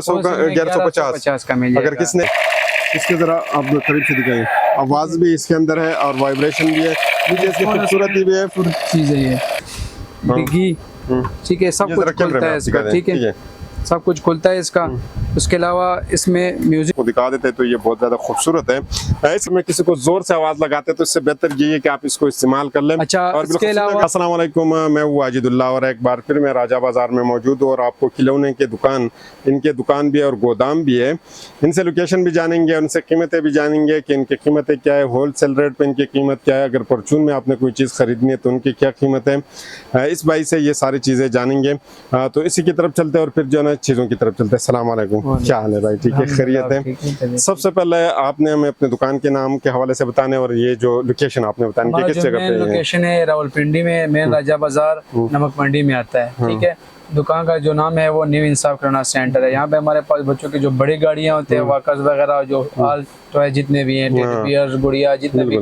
1150 का मिल जाएगा। अगर किसने इसके जरा आप करीब से दिखाइए, आवाज भी इसके अंदर है और वाइब्रेशन भी है, नीचे इसकी खूबसूरती भी है, चीज है ये डिग्गी, ठीक है, सब कुछ खुलता है इसका, ठीक है, सब कुछ खुलता है इसका। उसके अलावा इसमें म्यूजिक को दिखा देते हैं तो ये बहुत ज्यादा खूबसूरत है। इसमें किसी को जोर से आवाज लगाते हैं तो इससे बेहतर ये है कि आप इसको इस्तेमाल कर लें। अच्छा, और इसके अलावा अस्सलाम वालेकुम, मैं हूँ वाजिदुल्लाह और एक बार फिर मैं राजा बाजार में मौजूद हूँ और आपको खिलौने के दुकान, इनके दुकान भी है और गोदाम भी है। इनसे लोकेशन भी जानेंगे, उनसे कीमतें भी जानेंगे कि इनकी कीमतें क्या है, होल सेल रेट पे इनकी कीमत क्या है, अगर परचून में आपने कोई चीज़ खरीदनी है तो उनकी क्या कीमत है। इस भाई से ये सारी चीज़ें जानेंगे। तो इसी की तरफ चलते हैं और फिर जो है ना चीज़ों की तरफ चलते हैं। अस्सलाम वालेकुम, क्या हाल है भाई? ठीक है, खैरियत है? सबसे पहले आपने हमें अपने दुकान के नाम के हवाले से बताने और ये जो लोकेशन आपने बताने की किस जगह पे है? लोकेशन है रावलपिंडी में, मेन राजा बाजार नमक मंडी में आता है, ठीक है। दुकान का जो नाम है वो न्यू इंसाफ किराना सेंटर है। यहाँ पे हमारे पास बच्चों की जो बड़ी गाड़ियाँ होती हैं, वाकर्स वगैरह, जो ऑल टॉय जितने भी हैं, टेडी बियर्स, गुड़िया, जितने भी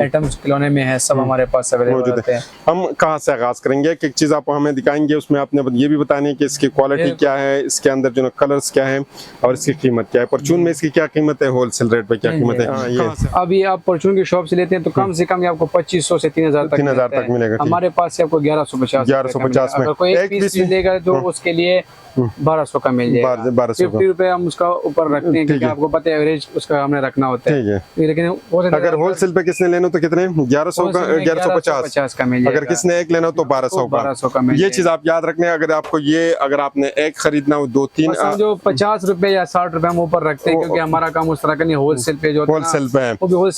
आइटम्स खिलौने में है, सब हमारे पास अवेलेबल होते हैं। हम कहाँ से आगाज करेंगे? एक चीज आप हमें दिखाएंगे, उसमें आपने ये भी बतानी है कि इसकी क्वालिटी क्या है, इसके अंदर जो कलर्स क्या है और इसकी कीमत क्या है, परचून में इसकी क्या कीमत है, होलसेल रेट पे क्या कीमत है। ये अभी आप परचून की शॉप से लेते हैं तो कम से कम आपको 2500 से 3000 तक मिलेगा। हमारे पास से आपको 1150 में कोई एक पीस लेगा तो उसके लिए 1200 का मिल जाएगा। 50 रुपए हम उसका ऊपर रखते हैं क्योंकि आपको पता है एवरेज उसका हमने रखना होता है। लेकिन अगर होलसेल पे किसने लेना तो कितने 1150 का मिल जाएगा। अगर किसने एक लेना हो तो 1200 का। ये चीज आप याद रखने, अगर आपको ये अगर आपने एक खरीदना हो 2-3 जो 50 रुपए या 60 रुपए हम ऊपर रखते हैं क्योंकि हमारा काम उस तरह का नहीं, होलसेल पे जो होलसेल पे है।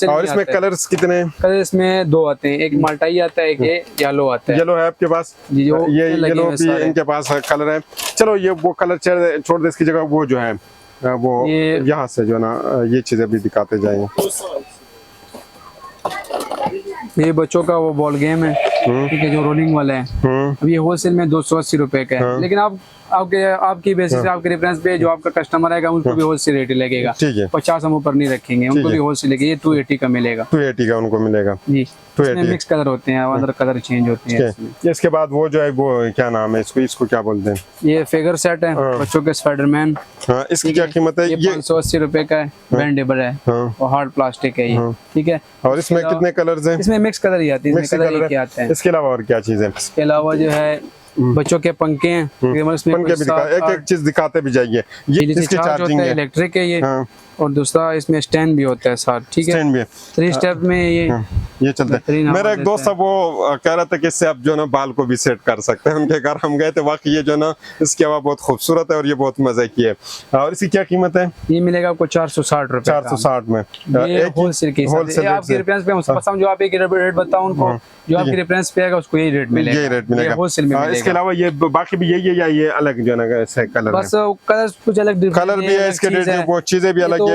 और इसमें कलर्स कितने? कलर इसमें 2 आते हैं, एक माल्टाई आता है, एक ये येलो आता है। येलो है आपके पास? ये येलो भी इनके पास कलर है। चलो ये वो कलर छोड़ दे, इसकी जगह वो जो है वो यहाँ से जो है ना ये चीजें भी दिखाते जाएंगे। ये बच्चों का वो बॉल गेम है, ठीक है, जो रोलिंग वाला है। अब ये होलसेल में 280 रुपए का है, लेकिन आपकी बेसिस से, आपके रेफरेंस पे जो आपका कस्टमर आएगा उनको भी होलसेल रेट लगेगा। 50 हम ऊपर नहीं रखेंगे, उनको भी होलसेल लगेगा। ये 280 का मिलेगा, 280 का उनको मिलेगा जी। इसमें मिक्स कलर होते हैं, अंदर कलर चेंज होते हैं। इसके बाद वो जो है वो क्या नाम है इसको क्या बोलते हैं? ये फिगर सेट है बच्चों के, स्पाइडरमैन। इसकी क्या कीमत है? ये 580 रुपए का है, बेंडेबल है और हार्ड प्लास्टिक है ये, ठीक है। और इसमें कितने कलर्स हैं? इसमें मिक्स कलर ही आते हैं, कलर आते हैं। इसके अलावा और क्या चीज है? इसके अलावा जो है बच्चों के पंखे हैं, पंखे भी एक चीज दिखाते भी जाइए। ये इसकी चार्जिंग है, इलेक्ट्रिक है ये। और दूसरा इसमें स्टैंड भी होता है साथ, ठीक है, स्टैंड भी है। 3 स्टेप में ये चलता है। मेरा एक दोस्त है वो कह रहा था कि इससे आप जो ना बाल को भी सेट कर सकते हैं। उनके घर हम गए थे, वाकई ये जो ना इसकी हवा बहुत खूबसूरत है और ये बहुत मजे की है। और इसकी क्या कीमत है? ये मिलेगा आपको 460 रुपए। 460 में होलसेल की, आपके रेफरेंस पे जो आप एक रेट बताओ उनको, जो आपके रेफरेंस पे आएगा उसको यही रेट मिलेगा। यही रेट मिलेगा होलसेल में। इसके अलावा ये बाकी भी यही है या ये अलग जो है कलर? बस कलर कुछ अलग, कलर भी है इसके, वो चीजें भी अलग है।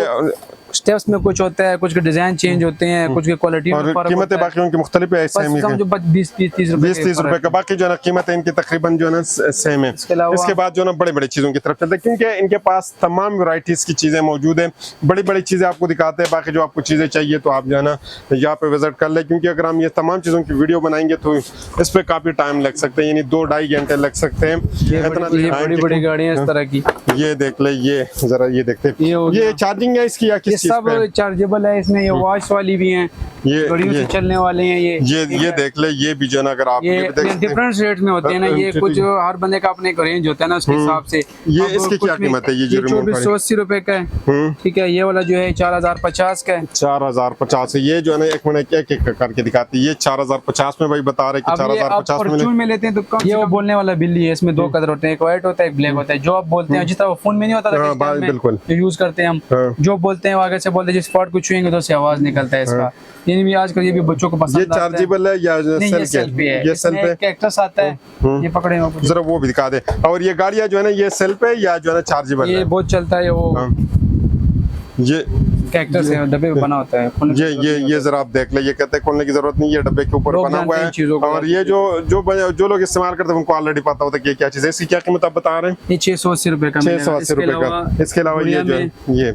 स्टेप्स में कुछ होता है, कुछ के डिजाइन चेंज होते हैं, कुछ की क्वालिटी में फर्क होता है। बाकी उनकी मुख्तलिफ है, सेम ही है, 20-30 रुपए का। बाकी जो ना कीमत है इनकी तकरीबन जो है ना सेम है। इसके बाद जो ना बड़े बड़े चीजों की तरफ चलते हैं क्योंकि इनके पास तमाम वैरायटीज की चीजें मौजूद है। बड़ी बड़ी चीजें आपको दिखाते हैं। बाकी जो आपको चीजें चाहिए तो आप जो है ना यहाँ पे विजिट कर ले, क्योंकि अगर हम ये तमाम चीजों की वीडियो बनाएंगे तो इस पे काफी टाइम लग सकते हैं, यानी 2-2.5 घंटे लग सकते हैं। बड़ी बड़ी गाड़ियाँ इस तरह की, ये देख ले, ये जरा ये देखते हैं। ये चार्जिंग है इसकी या किस चीज पे? चार्जेबल है इसमें। ये वॉच वाली भी हैं, ये चलने वाले हैं। ये देख ले, ये भी जो ना अगर आप डिफरेंट रेट में होते हैं ना, ये कुछ हर बंदे का अपने रेंज होता है ना, उसके हिसाब से। ये इसकी क्या कीमत है? ये 2480 रुपए का है, ठीक है। ये वाला जो है 4050 का है। 4050 ये जो है ना एक मिनट एक करके दिखाती है। ये 4050 में भाई बता रहे कि 4050 में लेते हैं तो ये वो बोलने वाला बिल्ली है। इसमें 2 कलर होते हैं, एक व्हाइट होता है, एक ब्लैक होता है। जो आप बोलते हैं, जिस तरह फोन में नहीं होता बिल्कुल जो यूज करते हैं हम, जो बोलते हैं आगे से बोलते हैं, जिस स्पॉट को छुएंगे तो उससे आवाज निकलता है इसका। ये भी आजकल ये भी बच्चों को पसंद आता है। ये चार्जेबल है या सेल पे? ये सेल पे कैक्टस आता है, ये पकड़े जरा वो भी दिखा दे। और ये गाड़ियां जो है ना ये सेल पे या जो है ना चार्जेबल? ये बहुत चलता है वो, ये कैक्टस है, डब्बे में बना होता है। ये जरा आप देख ले, ये कहते हैं खोलने की जरूरत नहीं है, डब्बे के ऊपर बना हुआ है। और ये जो लोग इस्तेमाल करते हैं उनको ऑलरेडी पता होता है कि क्या चीज है। इसकी क्या कीमत आप बता रहे हैं? ये 680 रुपए का। 680 रुपए का। इसके अलावा ये जो है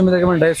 250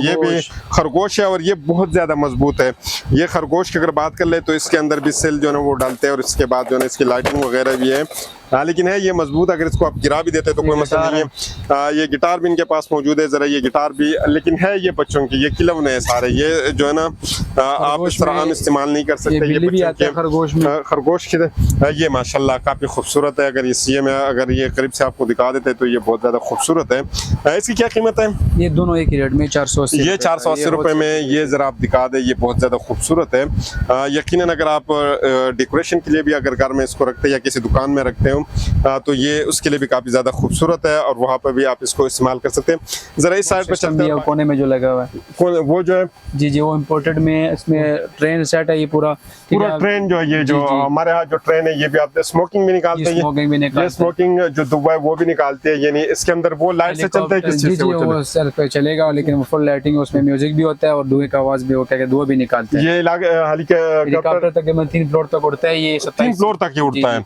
ये भी खरगोश है और ये बहुत ज्यादा मजबूत है। ये खरगोश की अगर बात कर ले तो इसके अंदर भी सेल जो है वो डालते हैं और इसके बाद जो है इसकी लाइटिंग वगैरह भी है। लेकिन है ये मजबूत, अगर इसको आप गिरा भी देते तो कोई मसला नहीं है। ये गिटार भी इनके पास मौजूद है, जरा ये गिटार भी, लेकिन है ये बच्चों की, ये खिलौने हैं सारे, ये जो है ना आप इस तरह आम इस्तेमाल नहीं कर सकते। ये बच्चों के खरगोश की ये माशाल्लाह काफी खूबसूरत है। अगर इस में अगर ये करीब से आपको दिखा देते तो ये बहुत ज्यादा खूबसूरत है। इसकी क्या कीमत है? ये दोनों एक ही रेट में 480, ये 480 रुपए में। ये जरा आप दिखा दे, ये बहुत ज्यादा खूबसूरत है। यकीनन अगर आप डेकोरेशन के लिए भी अगर घर में इसको रखते हैं या किसी दुकान में रखते हो तो ये उसके लिए भी काफी ज्यादा खूबसूरत है और वहाँ पर भी आप इसको इस्तेमाल कर सकते हैं। जरा इस साइड पे चलते हैं, कोने में जो लगा हुआ है वो जो है जी वो इम्पोर्टेड में, इसमें ट्रेन सेट है, ये पूरा ट्रेन जो है, ये जो हमारे यहाँ जो ट्रेन है ये भी आप स्मोकिंग भी निकालते हैं, ये स्मोकिंग जो दुबा है वो भी निकालते हैं। यानी इसके अंदर वो लाइट से चलता है, किस चीज से वो सेल पे चलेगा, लेकिन वो फुल लाइटिंग, उसमें म्यूजिक भी होता है और धुएं का आवाज भी होता है, धुआं भी निकालते हैं। ये हेलीकॉप्टर तक 3 फ्लोर तक उड़ता है, ये 3 फ्लोर तक ही उड़ता है।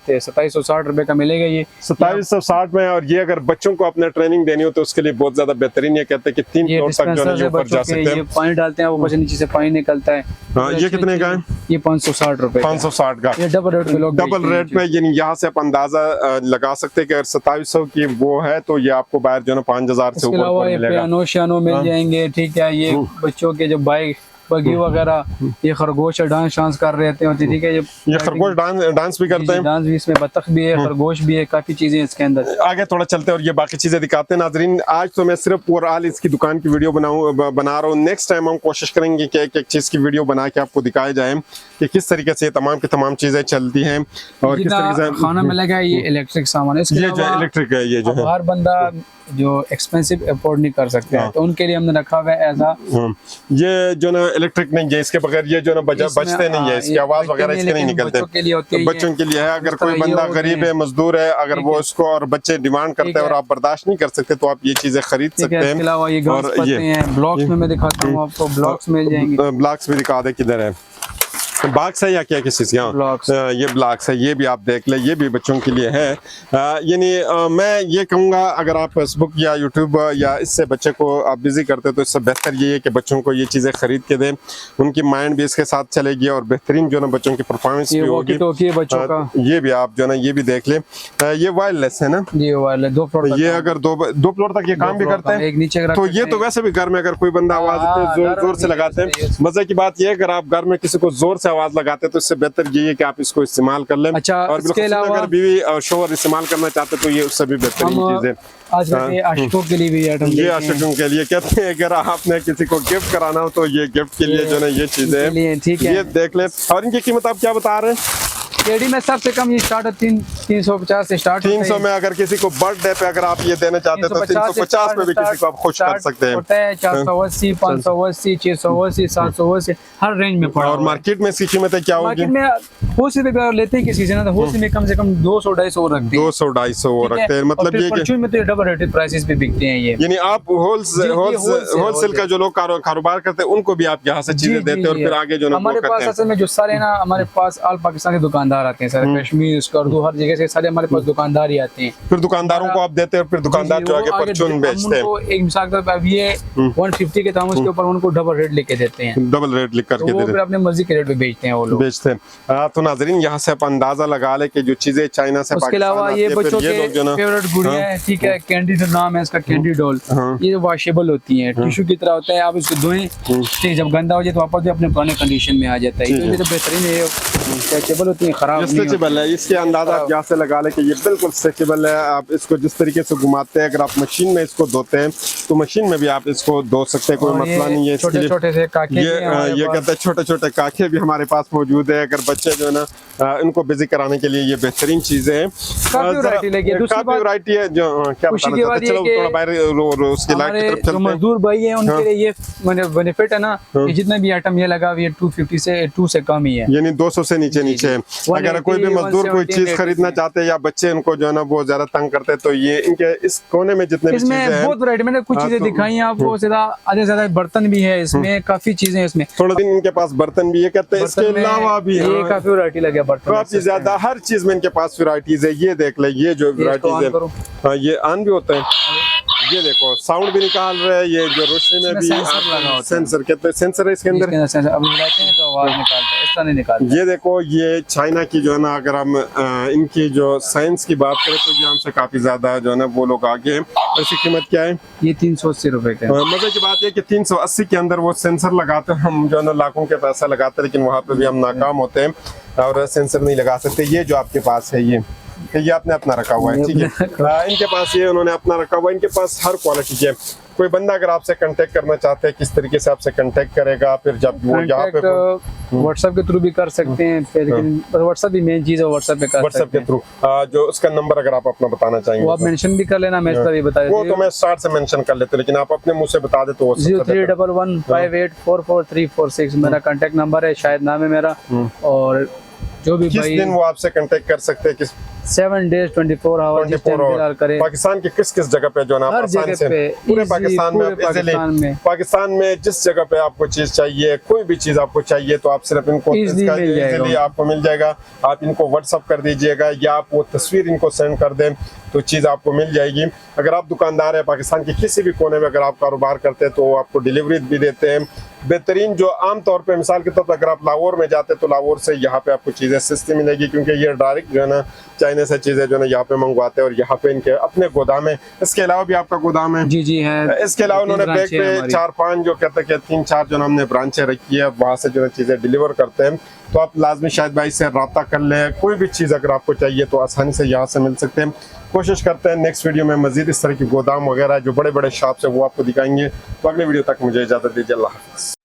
2760 रुपए का मिलेगा ये 2760 में। और ये अगर बच्चों को अपने ट्रेनिंग देनी हो तो उसके लिए बहुत ज्यादा बेहतरीन, ये कहते हैं कि 3 फ्लोर तक जो है ऊपर जा सकते हैं। ये पानी डालते हैं, ऊपर से नीचे से पानी निकलता है। हाँ, ये कितने का है? ये 560 रुपए 560 का। ये डबल रेट पे लोग डबल रेट पे, यानी यहाँ से आप अंदाजा लगा सकते हैं कि अगर 2700 की वो है तो ये आपको बाहर जो है 5000 से ऊपर मिलेगा। पियानो शियानो मिल जाएंगे, ठीक है। ये बच्चों के जो बाइक बगी वगैरह, ये खरगोश डांस कर रहे होते, ठीक है। ये खरगोश डांस भी करते हैं, डांस भी, इसमें बतख भी है, खरगोश भी है, काफी चीजें इसके अंदर। आगे थोड़ा चलते हैं और ये बाकी चीजें दिखाते हैं। नाजरीन, आज तो मैं सिर्फ ओवरऑल इसकी दुकान की वीडियो बना रहा हूँ। नेक्स्ट टाइम हम कोशिश करेंगे कि एक चीज की वीडियो बना के आपको दिखाया जाए कि किस तरीके से तमाम की तमाम चीजें चलती हैं और किस तरीके से खाना मिलेगा। ये इलेक्ट्रिक सामान है, ये जो इलेक्ट्रिक है, ये जो है हर बंदा जो एक्सपेंसिव अफोर्ड नहीं कर सकते हैं, तो उनके लिए हमने रखा हुआ है ऐसा। ये जो ना इलेक्ट्रिक नहीं है, इसके बगैर ये जो ना बजते नहीं है, इसकी आवाज वगैरह इसके नहीं निकलते। बच्चों के लिए है, अगर कोई बंदा गरीब है, मजदूर है, अगर वो इसको और बच्चे डिमांड करते हैं और आप बर्दाश्त नहीं कर सकते तो आप ये चीजें खरीद सकते हैं। इसके अलावा ये ब्लॉक्स में मैं दिखाता हूँ आपको, ब्लॉक्स मिल जाएंगे। ब्लॉक्स भी दिखा दे, किधर है बॉक्स है या क्या किसी से? ये ब्लॉक्स है, ये भी आप देख ले, ये भी बच्चों के लिए है। यानी मैं ये कहूँगा अगर आप फेसबुक या यूट्यूब या इससे बच्चे को आप बिजी करते तो इससे बेहतर ये है कि बच्चों को ये चीज़ें खरीद के दें, उनकी माइंड भी इसके साथ चलेगी और बेहतरीन जो ना बच्चों की परफॉर्मेंस भी होगी। बच्चों का ये भी आप जो ना ये भी देख ले, ये वायरलेस है ना, ये वायरलेस 2 फ्लोर, ये अगर दो फ्लोर तक ये काम भी करते हैं। एक नीचे तो ये तो वैसे भी घर में अगर कोई बंदा आवाज जोर से लगाते हैं, मजे की बात ये अगर आप घर में किसी को जोर से आवाज लगाते हैं तो बेहतर ये है कि आप इसको इस्तेमाल कर लें। अच्छा, और इसके अलावा अगर बीवी और शोहर इस्तेमाल करना चाहते तो ये उससे भी बेहतरीन चीज है। आज आशिकों के लिए भी ये आशिकों के लिए कहते हैं, अगर आपने किसी को गिफ्ट कराना हो तो ये गिफ्ट के लिए जो है ये चीजें हैं, ठीक है। ये देख लें। और इनकी कीमत आप क्या बता रहे हैं? केडी में सबसे कम ये स्टार्ट है 350 से स्टार्ट। 300 में अगर किसी को बर्थडे पे अगर आप ये देना चाहते हैं तो 350 में भी किसी को आप खुश कर सकते हैं। 480, 580, 680, 780 हर रेंज में पड़ा। और मार्केट में इसकी कीमतें क्या होगी? मार्केट में होलसेल पे लेते हैं किसी से ना, तो होलसेल में कम से कम 200-250 रखते हैं, 200-250 रखते हैं। मतलब ये परचून में तो डबल रेटेड प्राइसेस पे बिकते हैं ये। यानी आप होलसेल का जो लोग कारोबार करते हैं उनको भी आप यहाँ से चीजें देते हैं और फिर आगे जो हमारे पास असल में जो सारे ना हमारे पास ऑल पाकिस्तान के दुकानदार आते हैं, सारे कश्मीर, उर्दू, हर जगह से सारे हमारे पास दुकानदार ही आते हैं। फिर दुकानदारों को आप देते हैं, फिर दुकानदार जो आगे परचून बेचते हैं। एक मिसाल के तौर पे ये 150 के दाम, उसके ऊपर उनको डबल रेट लेके देते हैं, डबल रेट लिख करके वो फिर अपने मर्जी के रेट पे बेचते हैं वो लोग, बेचते हैं। तो नाजरीन यहाँ से आप अंदाजा लगा ले कि जो चीजें चाइना से उसके अलावा ये बच्चों के फेवरेट गुड़िया है, ठीक है, कैंडी नाम है इसका, कैंडी डॉल। ये वॉशेबल होती है, टिश्यू की तरह होता है, आप इसको धोएं, ठीक, जब गंदा हो जाए तो वापस भी अपने पुराने कंडीशन में आ जाता है। ये तो बेहतरीन है, स्ट्रेचेबल होती है, खराब नहीं है। इसके अंदाजा आप यहाँ से लगा ले कि ये बिल्कुल स्ट्रेचेबल है। आप इसको जिस तरीके से घुमाते हैं, अगर आप मशीन में इसको धोते हैं तो मशीन में भी आप इसको धो सकते हैं, कोई मसला नहीं है। छोटे छोटे से काखे ये कहते हैं छोटे छोटे काखे भी हमारे पास मौजूद है। अगर बच्चे जो है ना इनको बिजी कराने के लिए ये बेहतरीन चीजें हैं। काफी वैरायटी है जो क्या बताना चाहते हैं। चलो थोड़ा बाहर उसकी लाइट की तरफ चलते हैं। मजदूर भाई है उनके लिए ये बेनिफिट है ना, जितने भी आइटम ये लगा हुआ है 250 से 2 से कम ही है, यानी 200 से नीचे नीचे है। अगर कोई भी मजदूर कोई चीज खरीदना चाहते हैं या बच्चे इनको जो है ना बहुत ज्यादा तंग करते हैं तो ये इनके इस कोने में जितने भी चीजें इसमें हैं, बहुत वैरायटी, मैंने कुछ चीजें दिखाई हैं आपको, सीधा आधे से ज्यादा बर्तन भी है इसमें, काफी चीजें हैं इसमें। थोड़ा दिन इनके पास बर्तन भी है कहते हैं, इसके बर्तन में अलावा भी ये काफी वैरायटी लगे बर्तन, काफी ज्यादा हर चीज में इनके पास वैरायटीज है। ये देख ले, ये जो वैरायटीज है, हाँ ये ऑन भी होता है, ये देखो साउंड भी निकाल रहे हैं, ये जो रोशनी में भी सेंसर लगा होता है, सेंसर कहते हैं, सेंसर है इसके अंदर। अब हिलाते हैं तो आवाज निकालता है, इस तरह नहीं निकालता। ये देखो, ये चाइना की जो है ना, अगर हम इनकी जो साइंस की बात करें तो ये हमसे काफी ज्यादा जो है ना वो लोग आगे हैं। और इसकी कीमत क्या है? ये 380 रुपए का है। मजे की बात है कि 380 के अंदर वो सेंसर लगाते हैं, हम जो है ना लाखों के पैसा लगाते हैं, लेकिन वहाँ पे भी हम नाकाम होते हैं और सेंसर नहीं लगा सकते। ये जो आपके पास है ये आपने अपना रखा हुआ है, ठीक है। इनके पास ये उन्होंने अपना रखा हुआ है, इनके पास हर क्वालिटी के। कोई बंदा अगर आपसे कांटेक्ट करना चाहते हैं, किस तरीके से आपसे कांटेक्ट करेगा? फिर जब वो यहाँ पे व्हाट्सएप के थ्रू भी कर सकते हैं, लेकिन व्हाट्सएप भी मेन चीज है, व्हाट्सएप पे कर व्हाट्सएप के थ्रू जो उसका नंबर अगर आप अपना बताना चाहेंगे वो आप मेंशन भी कर लेना, मैं इसका भी बता देता वो तो मैं स्टार्ट से मेंशन कर लेते, लेकिन आप अपने मुंह से बता दे तो 031158444346 मेरा कांटेक्ट नंबर है, शायद नाम है मेरा। और जो भी किस भाई दिन वो आपसे कांटेक्ट कर सकते हैं? किस 7 days 24 आवर जिस टाइम फिलहाल करे, पाकिस्तान के किस किस जगह पे जो ना आप हर आसानी जगह से पे, पूरे easy, पाकिस्तान में पूरे आप इजीली पाकिस्तान में जिस जगह पे आपको चीज चाहिए, कोई भी चीज आपको चाहिए तो आप सिर्फ इनको इजीली आपको मिल जाएगा। आप इनको व्हाट्सअप कर दीजिएगा या आप वो तस्वीर इनको सेंड कर दें तो चीज आपको मिल जाएगी। अगर आप दुकानदार है पाकिस्तान के किसी भी कोने में, अगर आप कारोबार करते हैं तो वो आपको डिलीवरी भी देते हैं बेहतरीन। जो आम तौर पे मिसाल के तौर पर अगर आप लाहौर में जाते हैं तो लाहौर से यहाँ पे आपको चीजें सस्ती मिलेगी, क्योंकि ये डायरेक्ट जो है ना चाइना से चीजें जो है ना यहाँ पे मंगवाते हैं और यहाँ पे इनके अपने गोदाम है। इसके अलावा भी आपका गोदाम है? जी है। इसके अलावा उन्होंने बैग पे 4-5 जो कहते हैं 3-4 जो हमने ब्रांचें रखी है, वहाँ से जो है चीजें डिलीवर करते हैं। तो आप लाजमी शायद भाई से रब्ता कर लें, कोई भी चीज़ अगर आपको चाहिए तो आसानी से यहाँ से मिल सकते हैं। कोशिश करते हैं नेक्स्ट वीडियो में मजीद इस तरह की गोदाम वगैरह जो बड़े बड़े शॉप्स है वो आपको दिखाएंगे। तो अगले वीडियो तक मुझे इजाज़त दीजिए, अल्लाह हाफ़िज़।